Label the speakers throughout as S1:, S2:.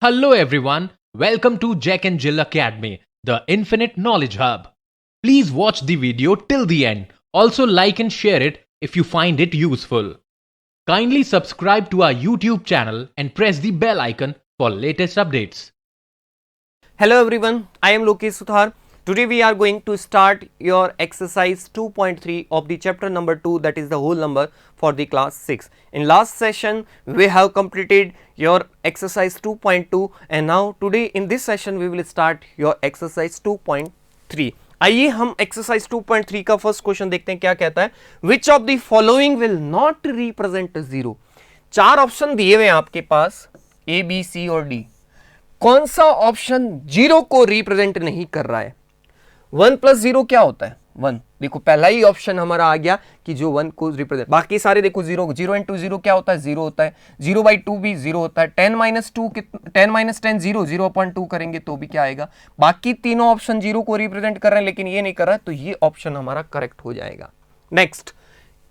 S1: Hello everyone, welcome to Jack and Jill Academy, the Infinite Knowledge Hub. Please watch the video till the end. Also like and share it if you find it useful. Kindly subscribe to our YouTube channel and press the bell icon for latest updates.
S2: Hello everyone, I am Lokesh Suthar. Today we are going to start your exercise 2.3 of the chapter number 2, that is the whole number for the class 6. In last session we have completed your exercise 2.2 and now today in this session we will start your exercise 2.3. आइए हम exercise 2.3 का first question देखते हैं क्या कहता है. Which of the following will not represent 0? चार option दिए हुए हैं आपके पास A, B, C और D. कौन सा ऑप्शन 0 को रिप्रेजेंट नहीं कर रहा है? 1 प्लस 0 क्या होता है? 1. देखो पहला ही ऑप्शन हमारा आ गया कि जो 1 को रिप्रेजेंट, बाकी सारे देखो 0 इंटू 0 क्या होता है? 0 होता है. 0/2 भी 0 होता है. 10 माइनस 10 0 0.2 करेंगे तो भी क्या आएगा? बाकी तीनों ऑप्शन 0 को रिप्रेजेंट कर रहे हैं लेकिन ये नहीं कर रहा है, तो ये ऑप्शन हमारा करेक्ट हो जाएगा. Next,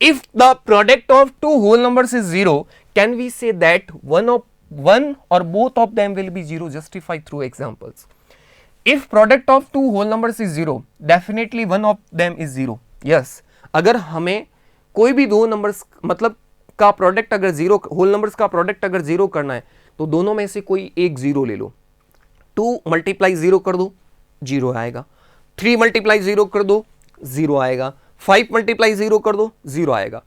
S2: if the product of two whole numbers is 0, can we say that one or both of them will be 0? Justify through examples. If product of two whole numbers is 0, definitely one of them is 0. Yes, अगर हमें कोई भी दो numbers मतलब का product अगर 0, whole numbers का product अगर 0 करना है तो दोनों में से कोई एक 0 ले लो. 2 मल्टीप्लाई 0 कर दो, 0 आएगा. 3 मल्टीप्लाई 0 कर दो, 0 आएगा. 5 मल्टीप्लाई 0 कर दो, 0 आएगा.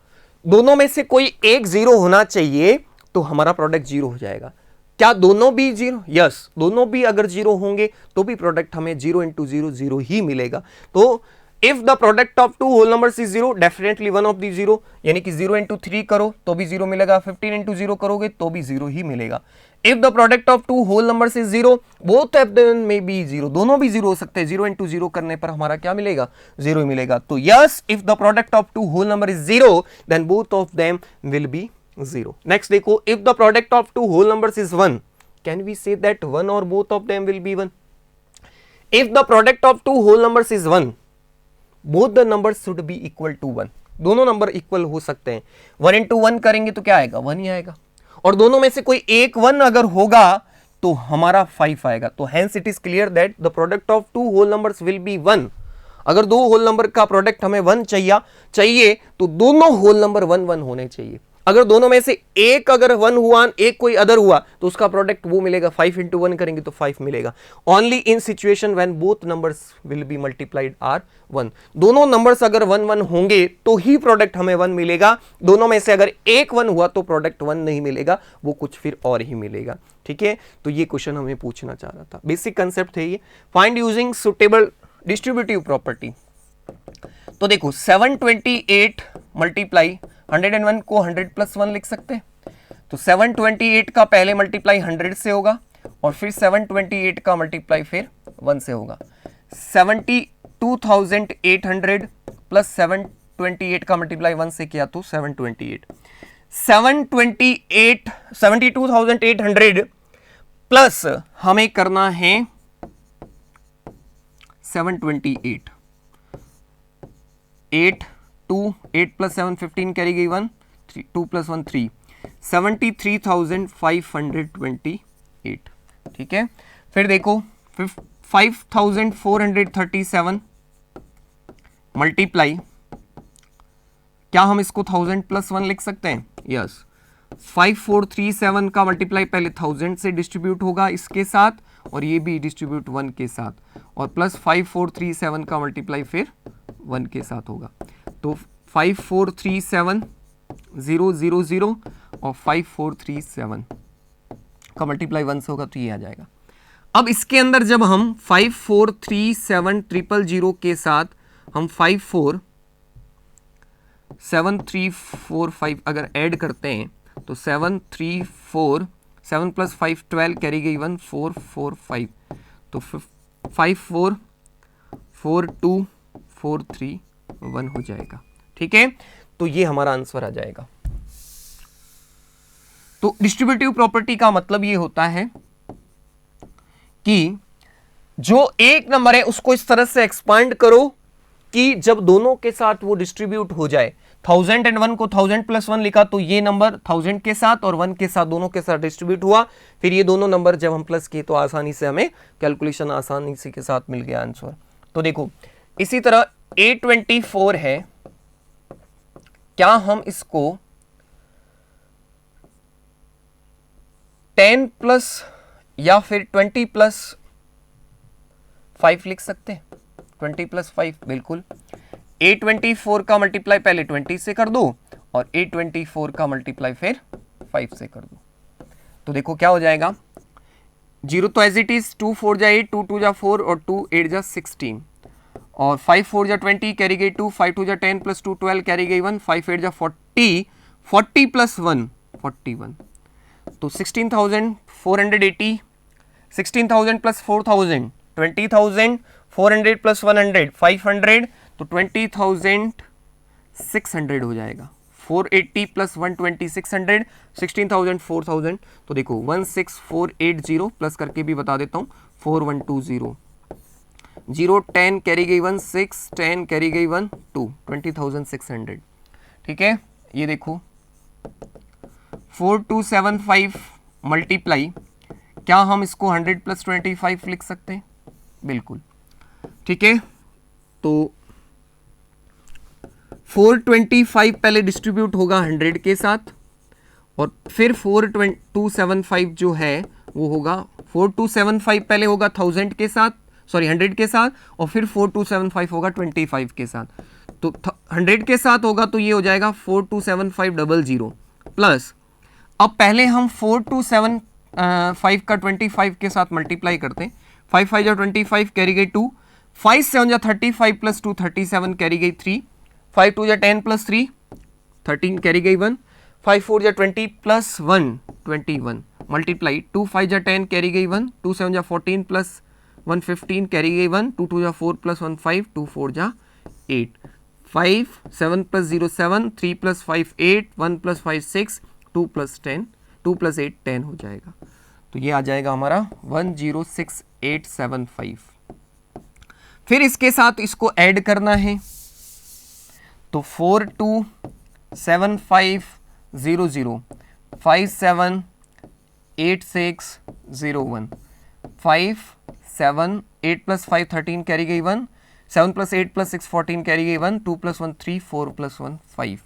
S2: दोनों में से कोई एक 0 होना चाहिए तो हमारा प्रोडक्ट 0 हो जाएगा. क्या दोनों भी 0? यस, दोनों भी अगर 0 होंगे तो भी प्रोडक्ट हमें 0 इंटू 0 0 ही मिलेगा. तो if the product of two whole numbers is 0, definitely one of the 0, यानी कि 0 इंटू 3 करो तो भी 0 मिलेगा. 15 इंटू 0 करोगे तो भी 0 ही मिलेगा. If the product of two whole numbers is 0, both of them may be 0, दोनों भी 0 हो सकते हैं. 0 इंटू 0 करने पर हमारा क्या मिलेगा? 0 ही मिलेगा. तो yes, if the product of two whole number is 0, then both of them will be 0. Next देखो, if the product of two whole numbers is 1, can we say that one or both of them will be 1? If the product of two whole numbers is 1, both the numbers should be equal to 1. दोनों number equal हो सकते हैं. 1 into 1 करेंगे तो क्या आएगा? 1 ही आएगा. और दोनों में से कोई एक 1 अगर होगा तो हमारा 5 आएगा. तो hence it is clear that the product of two whole numbers will be 1. अगर दो होल नंबर का प्रोडक्ट हमें 1 चाहिए तो दोनों होल नंबर 1 1 होने चाहिए. अगर दोनों में से एक अगर 1 हुआ, एक कोई अदर हुआ, तो उसका प्रोडक्ट वो मिलेगा. 5 इंटू 1 करेंगे तो 5 मिलेगा. Only in situation when both numbers will be multiplied are 1. दोनों नंबर्स अगर 1 1 होंगे तो ही प्रोडक्ट हमें 1 मिलेगा. दोनों में से अगर एक 1 हुआ तो प्रोडक्ट 1 नहीं मिलेगा, वो कुछ फिर और ही मिलेगा. ठीक है, तो ये क्वेश्चन हमें पूछना चाह रहा था. बेसिक कंसेप्ट है ये. Find using suitable distributive property. तो देखो 728 मल्टीप्लाई 101 को 100 प्लस 1 लिख सकते हैं. तो 728 का पहले मल्टीप्लाई 100 से होगा और फिर 728 का मल्टीप्लाई फिर 1 से होगा. 72,800 प्लस 728 का मल्टीप्लाई 1 से किया तो 728. 72,800 प्लस हमें करना है 728. 8 प्लस 7 15 कैरी गई 1, 2 प्लस 1 3, 73,528. ठीक है, फिर देखो 5,437 मल्टीप्लाई, क्या हम इसको 1000 प्लस 1 लिख सकते हैं? यस. 5437 का मल्टीप्लाई पहले 1000 से डिस्ट्रीब्यूट होगा इसके साथ और ये भी डिस्ट्रीब्यूट 1 के साथ, और प्लस 5437 का मल्टीप्लाई फिर 1 के साथ होगा. तो 5437 0 0 0 और 5437 का मल्टीप्लाई 1 से होगा तो ये आ जाएगा. अब इसके अंदर जब हम 5437 के साथ हम 547 अगर ऐड करते हैं तो 7 प्लस 5 12 कैरी गई 1 4 4 5, तो 544243 हो जाएगा. ठीक है, तो ये हमारा आंसर आ जाएगा. तो डिस्ट्रीब्यूटिव प्रॉपर्टी का मतलब ये होता है कि जो एक नंबर है उसको इस तरह से एक्सपांड करो कि जब दोनों के साथ वो डिस्ट्रीब्यूट हो जाए, 1001 को 1000 + 1 लिखा तो ये नंबर 1000 के साथ और 1 के साथ दोनों के साथ डिस्ट्रीब्यूट हुआ, फिर ये दोनों नंबर जब हम प्लस किए तो आसानी से हमें कैलकुलेशन आसानी से के साथ मिल गया आंसर। तो देखो इसी तरह A24 है, क्या हम इसको 10 प्लस या फिर 20 + 5 लिख सकते हैं? 20 + 5 बिल्कुल। A24 का मल्टीप्लाई पहले 20 से कर दो और A24 का मल्टीप्लाई फिर 5 से कर दो, तो देखो क्या हो जाएगा। 0 तो एज इट इज, 2 4 जा 8, 2 2 जा 4 और 2 8 जा 16 और 5 4 जा 20 कैरी गई 2, 5 2 जा 10 + 2 12 कैरी गई 1, 5 8 जा 40, 40 + 1 41, तो 16,480, 16,000 + 4,000 20,000, 400 + 100 500, तो 20,600 हो जाएगा। 480 + 120 600, 16,000 4,000, तो देखो 16480 प्लस करके भी बता देता हूँ 4120, 0 10 कैरी गई 1, 6 10 कैरी गई 1 2, 20,600। ठीक है, ये देखो 4275 मल्टीप्लाई, क्या हम इसको 100 + 25 लिख सकते हैं? बिल्कुल। ठीक है, तो 425 पहले डिस्ट्रीब्यूट होगा 100 के साथ और फिर 4275 जो है वो होगा 4275 पहले होगा 1000 के साथ, सॉरी 100 के साथ, और फिर 4275 होगा 25 के साथ। तो 100 के साथ होगा तो ये हो जाएगा 427500 प्लस, अब पहले हम 4275 का 25 के साथ मल्टीप्लाई करते हैं। 5 5 जा 25 कैरी गई 2, 5 7 जा 35 + 2 37 कैरी गई 3, 5 2 जा 10 + 3 13 कैरी गई 1, 5 4 जा 20 + 1 21 मल्टीप्लाई 2 5 जा 10 कैरी गई 1, 2 7 जा 14 + 1 15 कैरी गई 1, 2 2 जा 4 + 1 5, 2 4 जा 8, 5 7 + 0 7, 3 + 5 8, 1 + 5 6, 2 + 10, 2 + 8 10 हो जाएगा। तो ये आ जाएगा हमारा 106875। फिर इसके साथ इसको ऐड करना है, तो 427500 578601 5 7 8 + 5 13 कैरी गई 1, 7 + 8 + 6 14 कैरी गई 1, 2 + 1 3, 4 + 1 5,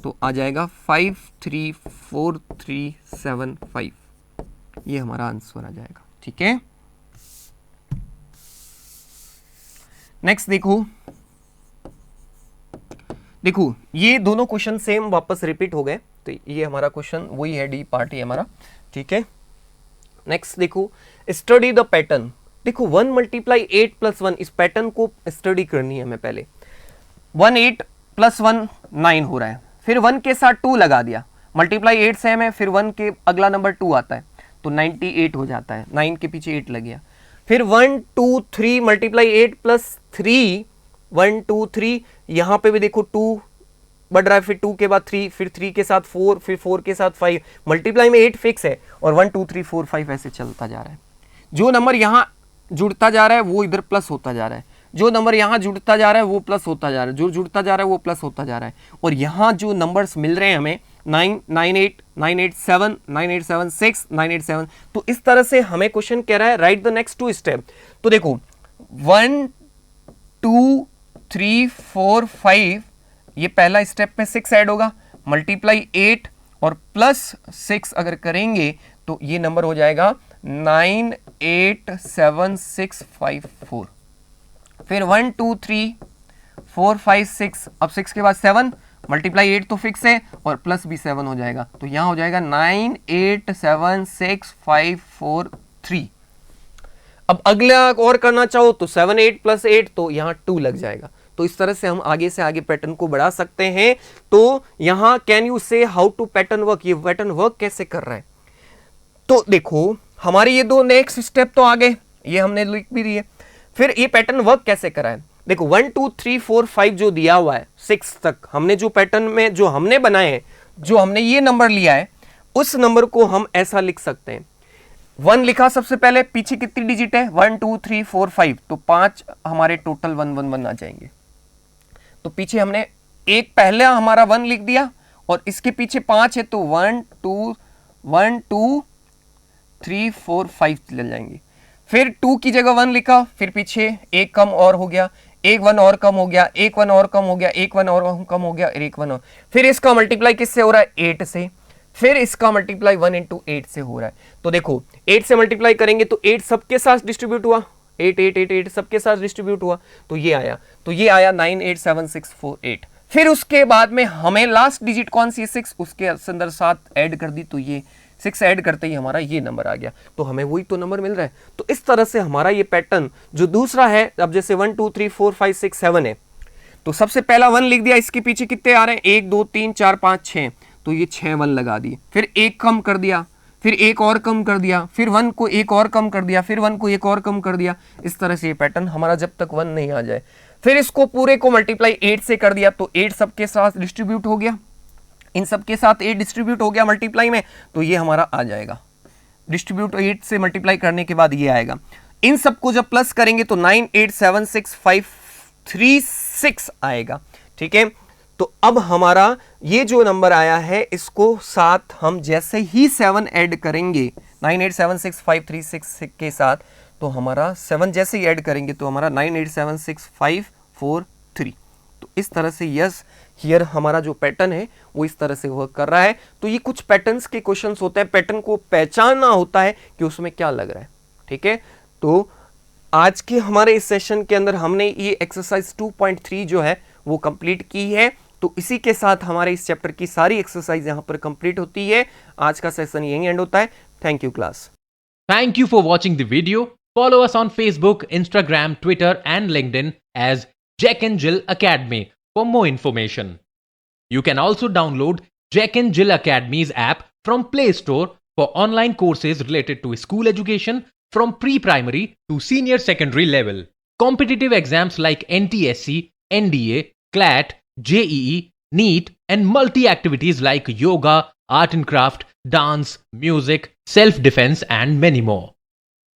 S2: तो आ जाएगा 534375, ये हमारा आंसर आ जाएगा। ठीक है, नेक्स्ट देखो ये दोनों क्वेश्चन सेम वापस रिपीट हो गए, तो ये हमारा क्वेश्चन वही है, डी पार्ट ही हमारा। ठीक है, नेक्स्ट देखो स्टडी द पैटर्न। देखो 1 × 8 + 1, इस पैटर्न को स्टडी करनी है हमें। पहले 1 8 + 1 9 हो रहा है, फिर 1 के साथ 2 लगा दिया, मल्टीप्लाई 8 से हमें, फिर 1 के अगला नंबर 2 आता है तो 98 हो जाता है, 9 के पीछे 8 लग गया, फिर 1 2 3 मल्टीप्लाई 8 + 3 1 2 3, यहां पे भी देखो 2 बढ़ रहा है, फिर 2 के बाद 3, फिर 3 के साथ 4, फिर 4 के साथ 5, मल्टीप्लाई में 8 फिक्स है और 1 2 3 4 5 ऐसे चलता जा रहा है। जो नंबर यहां जुड़ता जा रहा है वो इधर प्लस होता जा रहा है, जो नंबर यहां जुड़ता जा रहा है वो प्लस होता जा रहा है, जो जुड़ता जा रहा है वो प्लस होता जा रहा है, और यहां जो नंबर्स मिल रहे हैं हमें 9 98 987 9876 987, तो इस तरह से हमें क्वेश्चन कह रहा है राइट द नेक्स्ट 2 स्टेप। तो देखो 1 2 3 4 5, ये पहला स्टेप में 6 ऐड होगा, मल्टीप्लाई 8 और प्लस 6 अगर करेंगे तो ये नंबर हो जाएगा 987654, फिर 1 2 3 4 5 6, अब 6 के बाद 7, मल्टीप्लाई 8 तो फिक्स है और प्लस भी 7 हो जाएगा, तो यहां हो जाएगा 987653। अब अगला और करना चाहो तो 7 8 + 8, तो यहां 2 लग जाएगा। तो इस तरह से हम आगे से आगे पैटर्न को बढ़ा सकते हैं। तो यहां कैन यू से हाउ टू पैटर्न वर्क, ये पैटर्न वर्क कैसे कर रहा है। तो देखो हमारे ये दो नेक्स्ट स्टेप तो आ गए, ये हमने लिख भी दिए, फिर ये पैटर्न वर्क कैसे करा है। देखो 1 2 3 4 5 जो दिया हुआ है 6 तक, हमने जो पैटर्न में जो हमने बनाए हैं, जो हमने ये नंबर लिया है, उस नंबर को हम ऐसा लिख सकते हैं। 1 लिखा सबसे पहले, पीछे कितनी डिजिट है 1 2 3 4 5, तो 5 हमारे टोटल 1 1 1 आ जाएंगे। तो पीछे हमने एक पहले हमारा 1 लिख दिया और इसके पीछे 5 है तो 1 2 3 4 5 चल जाएंगे। फिर 2 की जगह 1 लिखा, फिर पीछे एक कम और हो गया, एक 1 और कम हो गया, एक 1 और कम हो गया, एक 1 और कम हो गया, एक 1 और, फिर इसका मल्टीप्लाई किससे हो रहा है 8 से, फिर इसका मल्टीप्लाई 1 इंटू 8 से हो रहा है। तो देखो 8 से मल्टीप्लाई करेंगे तो 8 सबके साथ डिस्ट्रीब्यूट हुआ, 8 8 8 8 सबके साथ डिस्ट्रीब्यूट हुआ, तो ये आया 987648। फिर उसके बाद में हमें लास्ट डिजिट कौन सी है 6, उसके अंदर 7 ऐड कर दी, तो ये 6 ऐड करते ही हमारा ये नंबर आ गया, तो हमें वही तो नंबर मिल रहा है। तो इस तरह से हमारा ये पैटर्न जो दूसरा है, अब जैसे 1 2 3 4 5 6 7 है, तो सबसे पहला 1 लिख दिया, इसके पीछे कितने आ रहे हैं 1 2 3 4 5 6, तो ये 6 1 लगा दिए, फिर एक कम कर दिया, फिर एक और कम कर दिया, फिर 1 को एक और कम कर दिया, फिर 1 को एक और कम कर दिया। इस तरह से ये पैटर्न हमारा जब तक 1 नहीं आ जाए। फिर इसको पूरे को मल्टीप्लाई 8 से कर दिया, तो 8 सबके साथ डिस्ट्रीब्यूट हो गया, इन सबके साथ 8 डिस्ट्रीब्यूट हो गया मल्टीप्लाई में, तो ये हमारा आ जाएगा। डिस्ट्रीब्यूट 8 से मल्टीप्लाई करने के बाद ये आएगा। इन सबको जब प्लस करेंगे तो 987656 आएगा। ठीक है, तो अब हमारा ये जो नंबर आया है, इसको साथ हम जैसे ही 7 ऐड करेंगे 987656 के साथ, तो हमारा 7 जैसे ही ऐड करेंगे तो हमारा 987653। तो इस तरह से यस हियर हमारा जो पैटर्न है वो इस तरह से वर्क कर रहा है। तो ये कुछ पैटर्न्स के क्वेश्चंस होते हैं, पैटर्न को पहचानना होता है कि उसमें क्या लग रहा है। ठीक है, तो आज के हमारे इस सेशन के अंदर हमने ये एक्सरसाइज 2.3 जो है वो कंप्लीट की है। तो इसी के साथ हमारे इस चैप्टर की सारी एक्सरसाइज यहाँ पर कंप्लीट होती है। आज का सेशन यहीं एंड होता है। Thank you class.
S1: Thank you for watching the video. Follow us on Facebook, Instagram, Twitter, and LinkedIn as Jack and Jill Academy for more information. You can also download Jack and Jill Academy's app from Play Store for online courses related to school education from pre-primary to senior secondary level. Competitive exams like NTSC, NDA, CLAT, JEE, NEET, and multi-activities like yoga, art and craft, dance, music, self-defense, and many more.